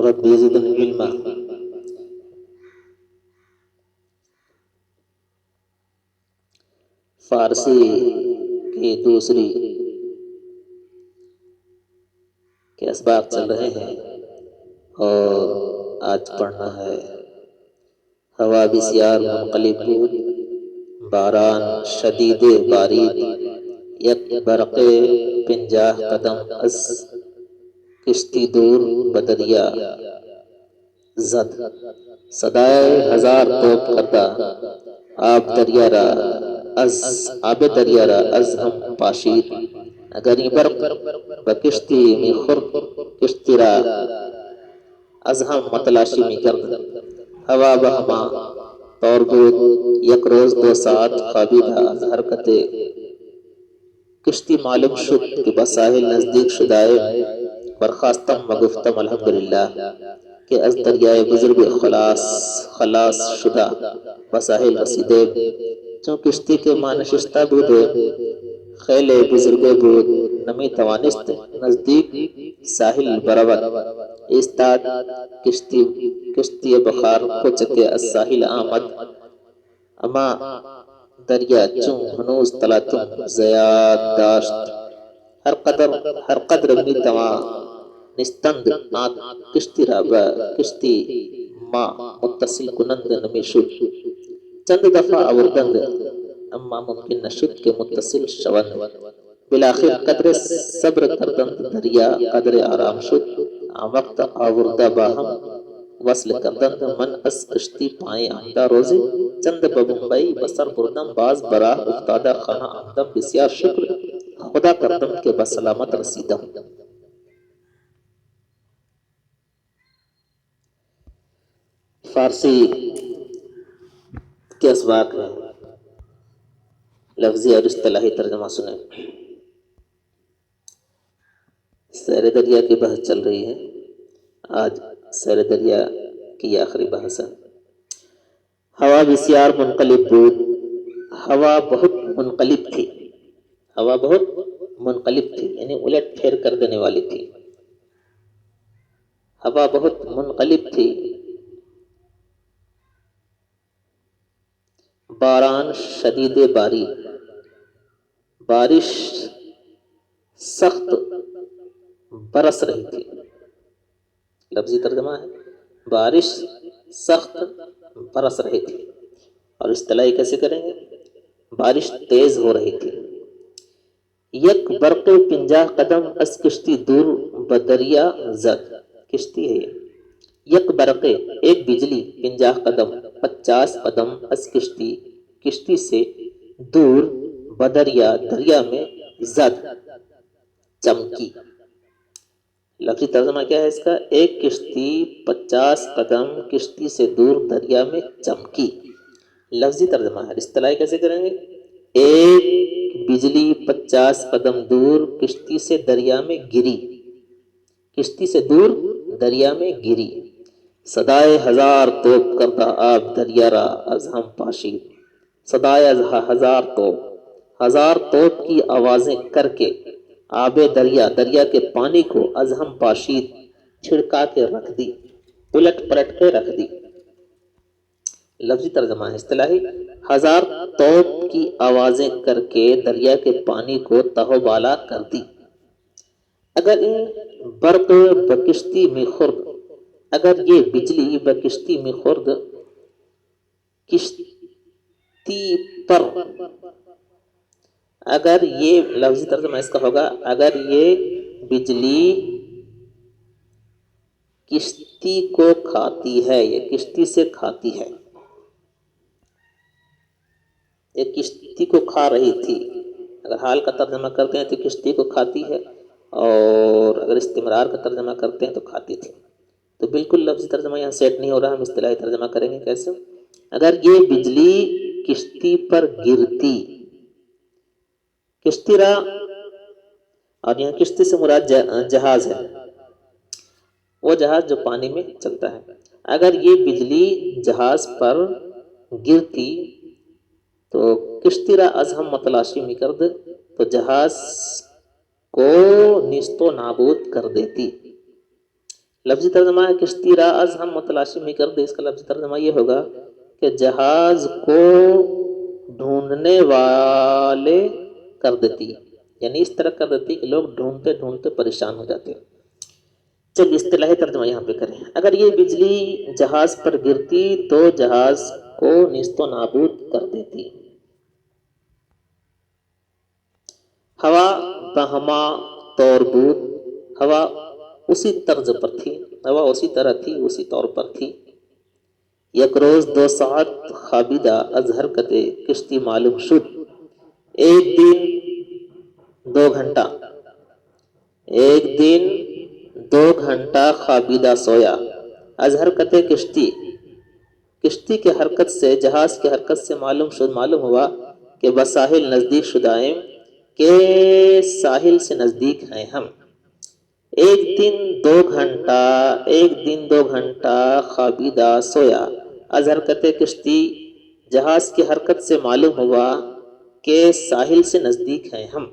ربی زدنی علما۔ فارسی کی دوسری کے اسباق چل رہے ہیں اور آج پڑھنا ہے ہوا بسیار منقلب بود، باران شدید بارید، یک برق پنجاہ قدم از کشتی دور بدریا زد، صدائے ہزار توپ کردہ آب دریا را از ہم پاشید، اگر این برق بکشتی می خورد کشتی را از هم متلاشی می کرد. ہوا بہما طور بود، یک روز 2 ساعت خوابیدہ از حرکت کشتی معلوم شد کہ بساحل نزدیک شدائے، برخاستم و گفتم الحمدللہ کہ از دریائے بزرگ خلاص شدہ بساحل رسیدے، چون کشتی کے ماں نشستہ بودے خیل بزرگ بود، نمی توانست نزدیک ساحل برود ایستاد، کشتی بخار کوچکے از ساحل آمد، اما دریا چون ہنوز تلاطم زیاد داشت، ہر قدر می توانستند آن کشتی را با کشتی ما متصل کنند نمی شد، چند دفعہ آوردند اما ممکن نشد کہ متصل شوند، بالآخر قدر صبر کردند، دریا قدر آرام شد، وقت آوردہ باہم وصل کردند، من از کشتی پائیں آمدہ روزے چند بمبئی بسر بردم، باز براہ افتادہ خانہ آمدم، بسیار شکر خدا کردم کہ بسلامت رسیدم۔ فارسی کے اسباق ہیں، لفظی اور اصطلاحی ترجمہ سنیں۔ سیر دریا کی بحث چل رہی ہے، آج سیر دریا کی آخری بحث ہے۔ ہوا بسیار منقلب بود، ہوا بہت منقلب تھی، ہوا بہت منقلب تھی یعنی الٹ پھیر کر دینے والی تھی، ہوا بہت منقلب تھی، باران شدید باری، بارش سخت برس رہی تھی، لفظی ترجمہ ہے بارش سخت برس رہی تھی، اور اصطلاحی کیسے کریں گے؟ بارش تیز ہو رہی تھی، یک برق 50 قدم از کشتی دور بدریا زد، کشتی ہے یہ، یک برق ایک بجلی 50 قدم 50 قدم از کشتی سے دور بدریا دریا میں زد چمکی، لفظی ترجمہ کیا ہے اس کا؟ ایک کشتی 50 قدم کشتی سے دور دریا میں چمکی، لفظی ترجمہ ہے، اصطلاحی کیسے کریں گے؟ ایک بجلی 50 قدم دور کشتی سے دریا میں گری، کشتی سے دور دریا میں گری، صدائے ہزار توپ کردہ آب دریا را از ہم پاشید، صدائے ہزار توپ کی آوازیں کر کے آب دریا کے پانی کو از ہم پاشید چھڑکا کے رکھ دی، الٹ پلٹ کے رکھ دی، لفظی ترجمہ ہے، اصطلاحی ہزار توپ کی آوازیں کر کے دریا کے پانی کو تہو بالا کر دی، اگر این برق بکشتی میں خورد، اگر یہ بجلی بکشتی میں خورد، کشتی پر، اگر یہ لفظی ترجمہ اس کا ہوگا اگر یہ بجلی کشتی کو کھاتی ہے، یہ کشتی سے کھاتی ہے، یہ کشتی کو کھا رہی تھی، اگر حال کا ترجمہ کرتے ہیں تو کشتی کو کھاتی ہے، اور اگر استمرار کا ترجمہ کرتے ہیں تو کھاتی تھی، تو بالکل لفظی ترجمہ یہاں سیٹ نہیں ہو رہا، ہم اصطلاحی ترجمہ کریں گے کیسے؟ اگر یہ بجلی کشتی پر گرتی، کشتی را، اور یہاں کشتی سے مراد جہاز ہے، وہ جہاز جو پانی میں چلتا ہے، اگر یہ بجلی جہاز پر گرتی تو کشتی را از ہم متلاشی می کرد، تو جہاز کو نیست و نابود کر دیتی، لفظی ترجمہ ہے کشتی را از ہم متلاشی میں کر دے، اس کا لفظی ترجمہ یہ ہوگا کہ جہاز کو ڈھونڈنے والے کر دیتی، یعنی اس طرح کر دیتی کہ لوگ ڈھونڈتے ڈھونڈتے پریشان ہو جاتے ہیں۔ چلیے اصطلاحی ترجمہ یہاں پہ کریں، اگر یہ بجلی جہاز پر گرتی تو جہاز کو نیست و نابود کر دیتی۔ ہوا بہما طور بود، ہوا اسی طرز پر تھی، ہوا اسی طرح تھی، اسی طور پر تھی۔ یک روز 2 ساعت خوابیدہ از حرکت کشتی معلوم شد، ایک دن 2 گھنٹہ، ایک دن 2 گھنٹہ خوابیدہ سویا، از حرکت کشتی، کشتی کے حرکت سے، جہاز کے حرکت سے معلوم ہوا کہ بساحل نزدیک شدائم، کہ ساحل سے نزدیک ہیں ہم۔ ایک دن 2 گھنٹہ، ایک دن 2 گھنٹہ خوابیدہ سویا، از حرکت کشتی، جہاز کی حرکت سے معلوم ہوا کہ ساحل سے نزدیک ہیں ہم۔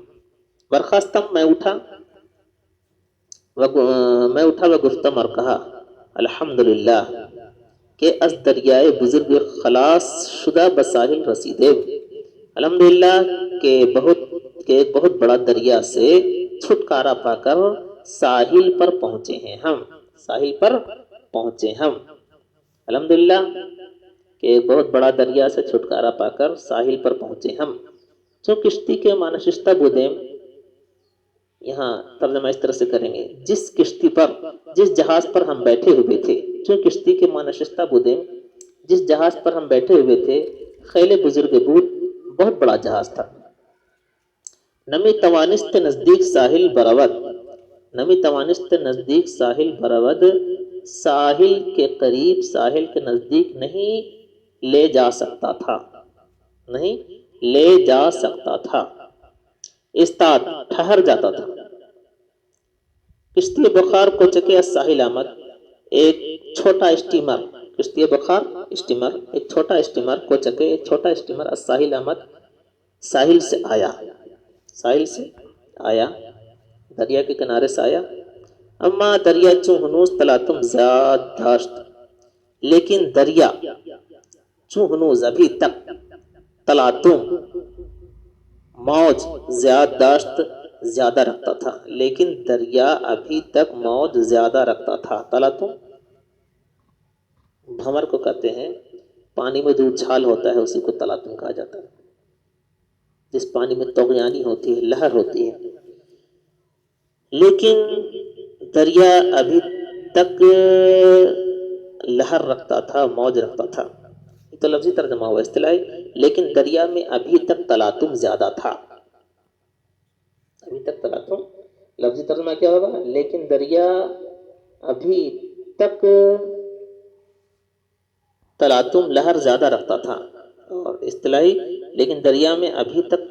برخاستم، میں اٹھا و گفتم اور کہا الحمدللہ کہ از دریائے بزرگ خلاص شدہ بساحل رسیدے، الحمدللہ کہ ایک بہت بڑا دریا سے چھٹکارا پا کر ساحل پر پہنچے ہیں ہم، ساحل پر پہنچے ہم، الحمدللہ کہ ایک بہت بڑا دریا سے چھٹکارا پا کر ساحل پر پہنچے ہم۔ جو کشتی کے مانشستہ بودیم، یہاں ترجمہ اس طرح سے کریں گے، جس کشتی پر، جس جہاز پر ہم بیٹھے ہوئے تھے، جو کشتی کے مانشستہ بودیم، جس جہاز پر ہم بیٹھے ہوئے تھے، خیل بزرگ بود، بہت بڑا جہاز تھا۔ نمی توانست نزدیک ساحل برود، نمی توانست نزدیک ساحل برود، ساحل کے قریب، ساحل کے نزدیک نہیں لے جا سکتا تھا، نہیں لے جا سکتا تھا، استاد ٹھہر جاتا تھا۔ کشتی بخار کو چکے از ساحل آمد، ایک چھوٹا اسٹیمر، کشتی بخار اسٹیمر، ایک چھوٹا اسٹیمر کو چکے، ایک چھوٹا اسٹیمر از ساحل آمد، ساحل سے آیا، ساحل سے آیا، دریا کے کنارے سے آیا۔ اما دریا چوں ہنوز تلاتم زیاد داشت، لیکن دریا چوں ہنوز ابھی تک، تلاتم موج زیاد داشت زیادہ رکھتا تھا، لیکن دریا ابھی تک موج زیادہ رکھتا تھا۔ تلاتم بھنور کو کہتے ہیں، پانی میں جو اچھال ہوتا ہے اسی کو تلاتم کہا جاتا ہے، جس پانی میں طغیانی ہوتی ہے، لہر ہوتی ہے، لیکن دریا ابھی تک لہر رکھتا تھا، موج رکھتا تھا۔ یہ تو لفظی ترجمہ ہوا، اصطلاحی لیکن دریا میں ابھی تک تلاتم زیادہ تھا، ابھی تک تلاتم، لفظی ترجمہ کیا ہوگا؟ لیکن دریا ابھی تک تلاتم لہر زیادہ رکھتا تھا، اور اصطلاحی لیکن دریا میں ابھی تک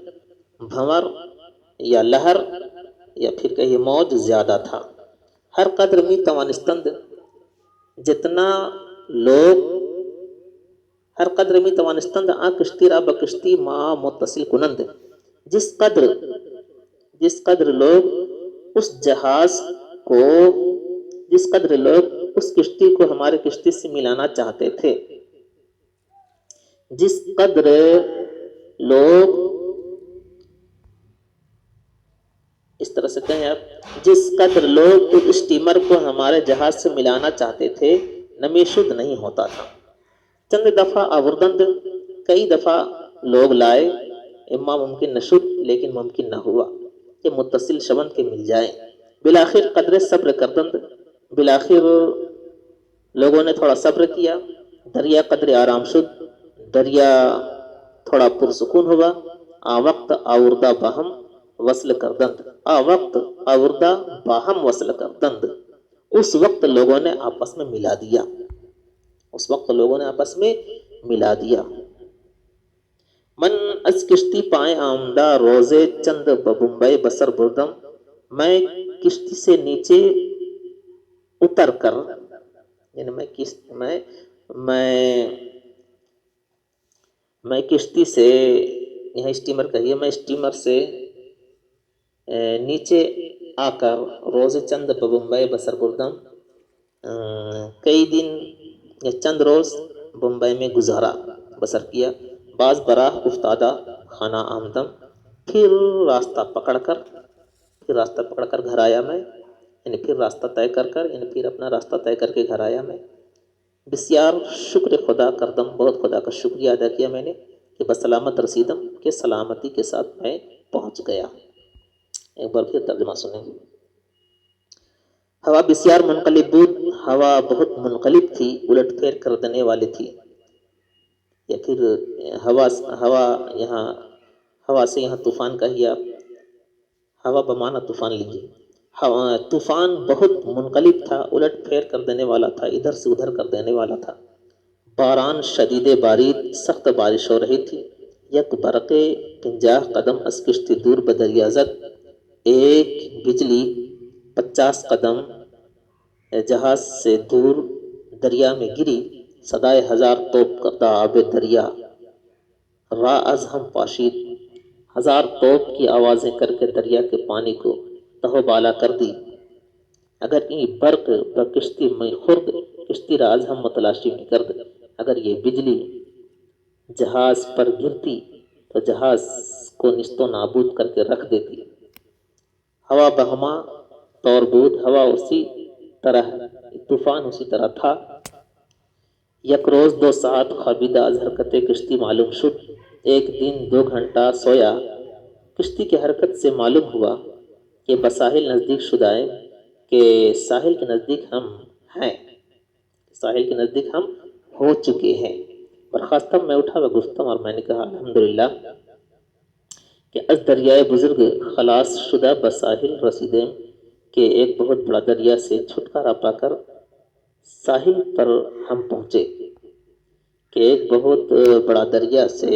بھنور یا لہر یا پھر کہیے موج زیادہ تھا۔ ہر قدر می توانستند، جتنا لوگ، ہر قدر می توانستند آ کشتی را بکشتی ما متصل کنند، جس قدر لوگ اس جہاز کو، جس قدر لوگ اس کشتی کو ہمارے کشتی سے ملانا چاہتے تھے، جس قدر لوگ، اس طرح سے کہیں آپ، جس قدر لوگ اس اسٹیمر کو ہمارے جہاز سے ملانا چاہتے تھے، نمی شد نہیں ہوتا تھا۔ چند دفعہ آوردند، کئی دفعہ لوگ لائے، اما ممکن نشد، لیکن ممکن نہ ہوا کہ متصل شوند کے مل جائیں۔ بالآخر قدر صبر کردند، بالآخر لوگوں نے تھوڑا صبر کیا، دریا قدر آرام شد، دریا تھوڑا پرسکون ہوا، آ وقت آوردہ باہم وصل کردند، آ وقت آوردہ باہم وصل کردند، اس وقت لوگوں نے آپس میں ملا دیا، اس وقت لوگوں نے آپس میں ملا دیا۔ من از کشتی پائیں آمدہ روزے چند بمبئی بسر بردم، میں کشتی سے نیچے اتر کر، یعنی میں کشتی سے، یہاں اسٹیمر کہیے، میں اسٹیمر سے نیچے آ کر، روز چند بمبئی بسر بردم، کئی دن یا چند روز بمبئی میں گزارا بسر کیا، بعض براہ افتادہ خانہ آمدم، پھر راستہ پکڑ کر گھر آیا میں، یعنی پھر راستہ طے کر یعنی پھر اپنا راستہ طے کر کے گھر آیا میں۔ بسیار شکر خدا کردم، بہت خدا کا شکریہ ادا کیا میں نے کہ بسلامت رسیدم، کہ سلامتی کے ساتھ میں پہنچ گیا۔ ایک بار پھر ترجمہ سنیں۔ ہوا بسیار منقلب بود، ہوا بہت منقلب تھی، الٹ پھیر کر دینے والی تھی، یا پھر ہوا سے یہاں طوفان کہیا، ہوا بمانا طوفان لیجیے۔ طوفان بہت منقلب تھا، الٹ پھیر کر دینے والا تھا، ادھر سے ادھر کر دینے والا تھا۔ باران شدید بارید، سخت بارش ہو رہی تھی۔ یک برق 50 قدم از کشتی دور بدریا زد، ایک بجلی 50 قدم جہاز سے دور دریا میں گری۔ صدائے ہزار توپ کرتا آب دریا، را از ہم پاشید، ہزار توپ کی آوازیں کر کے دریا کے پانی کو تہو بالا کر دی۔ اگر این برق بکشتی میں خرد، کشتی را از ہم متلاشی میں کرد۔ اگر یہ بجلی جہاز پر گرتی تو جہاز کو نست و نابود کر کے رکھ دیتی۔ ہوا بہما طور بود، ہوا اسی طرح، طوفان اسی طرح تھا۔ یک روز 2 ساعت خوابیدہ از حرکت کشتی معلوم شد، ایک دن 2 گھنٹہ سویا۔ کشتی کی حرکت سے معلوم ہوا کہ بساحل نزدیک شدہ ہے، کہ ساحل کے نزدیک ہم ہیں، ساحل کے نزدیک ہم ہو چکے ہیں۔ برخاستم میں اٹھا و گفتم، اور میں نے کہا الحمدللہ کہ از دریائے بزرگ خلاص شدہ بساحل رسیدیں، کہ ایک بہت بڑا دریا سے چھٹکارا پا کر ساحل پر ہم پہنچے، کہ ایک بہت بڑا دریا سے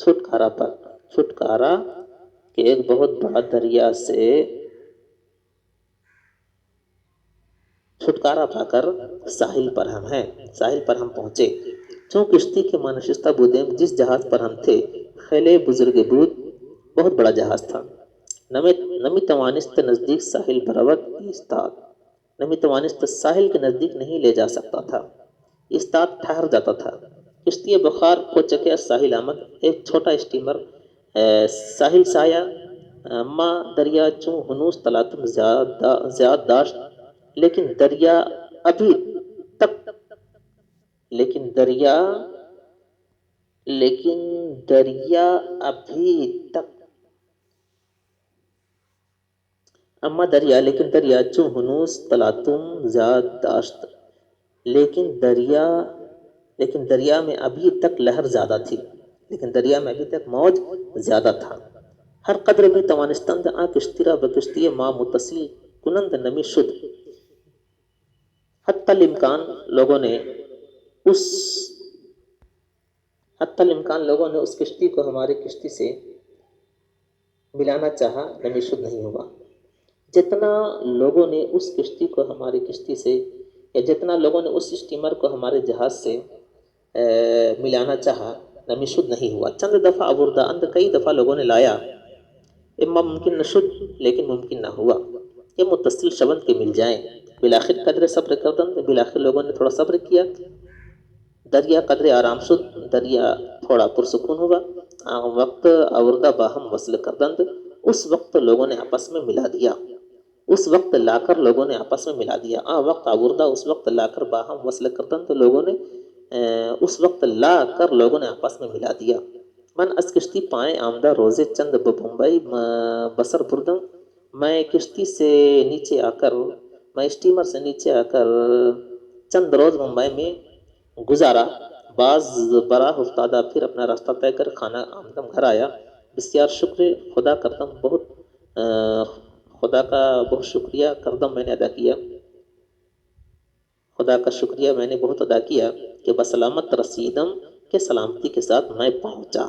چھٹکارا کہ ایک بہت بڑا دریا سے چھٹکارا پا کر ساحل پر ہم پہنچے۔ چون کشتی کے مانشستہ بودیم، جس جہاز پر ہم تھے، خیلے بزرگ بود، بہت بڑا جہاز تھا۔ نمی توانست نزدیک ساحل برود ایستاد، نمی توانست ساحل کے نزدیک نہیں لے جا سکتا تھا، ایستاد ٹھہر جاتا تھا۔ کشتی بخار کو چکے ساحل آمد، ایک چھوٹا اسٹیمر ساحل سے آیا۔ ما دریا چون ہنوز تلاتم زیاد داشت، لیکن دریا ابھی تک اما دریا، لیکن دریا چون ہنوز تلاتم زیاد داشت، لیکن دریا میں ابھی تک لہر زیادہ تھی، لیکن دریا میں ابھی تک موج زیادہ تھا۔ ہر قدر میں توانستند آ کشتی را بکشتی ما متصل کنند نمی شد۔ حتی الامکان لوگوں نے اس کشتی کو ہماری کشتی سے ملانا چاہا، نمی شد نہیں ہوا۔ جتنا لوگوں نے اس کشتی کو ہماری کشتی سے، یا جتنا لوگوں نے اس اسٹیمر کو ہمارے جہاز سے ملانا چاہا، نمی شد نہیں ہوا۔ چند دفعہ آوردہ اند، کئی دفعہ لوگوں نے لایا، اما ممکن نہ شد، لیکن ممکن نہ ہوا کہ متصل شبند کے مل جائیں۔ بالآخر قدر صبر کردند، بالآخر لوگوں نے تھوڑا صبر کیا۔ دریا قدر آرام شد، دریا تھوڑا پرسکون ہوا۔ وقت آوردہ باہم وصل کردند، اس وقت لوگوں نے آپس میں ملا دیا، اس وقت لا کر لوگوں نے آپس میں ملا دیا۔ وقت آوردہ، اس وقت لا کر باہم وصل کردند، لوگوں نے اس وقت لا کر لوگوں نے آپس میں ملا دیا۔ من از کشتی پائیں آمدہ روزے چند بمبئی بسر بردم، میں کشتی سے نیچے آ کر، میں اسٹیمر سے نیچے آ کر چند روز ممبئی میں گزارا، بعض براہ افتادہ، پھر اپنا راستہ طے کر خانہ آمدم گھر آیا۔ بسیار شکر خدا کردم، خدا کا بہت شکریہ کردم میں نے ادا کیا، خدا کا شکریہ میں نے بہت ادا کیا کہ بسلامت رسیدم، کہ سلامتی کے ساتھ میں پہنچا۔